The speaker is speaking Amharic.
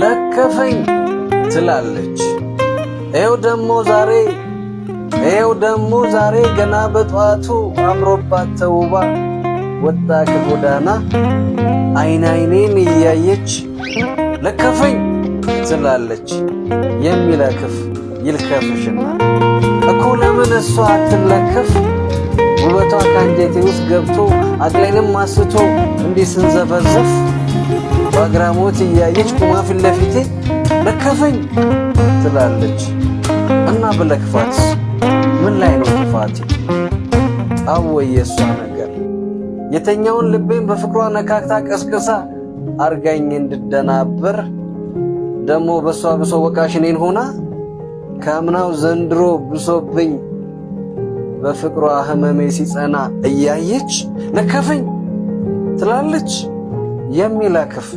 ለከፈኝ ትላለች። ይኸው ደሞ ዛሬ ገና በጧቱ አምሮባት ተውባ ወጣ ከጎዳና አይኔን እያየች ለከፈኝ ትላለች። የሚለክፍ ይልከፍሽና እኮ ለምን እሷ አትለከፍ? ውበቷ ካንጀቴ ውስጥ ገብቶ አቅሌንም አስቶ እንዲህ ስንዘፈዘፍ በአግራሞት እያየች ቁማ ፊት ለፊቴ ለከፈኝ ትላለች። እና ብለክፋትስ ምን ላይ ነው ጥፋቴ? አወይ የሷ ነገር የተኛውን ልቤን በፍቅሯ ነካክታ ቀስቅሳ አርጋኝ እንድደናበር ደሞ በሷ ብሶ ወቃሽ እኔን ሆና ካምናው ዘንድሮ ብሶብኝ በፍቅሯ ህመሜ ሲጸና እያየች ለከፈኝ ትላለች። የሚለክፍ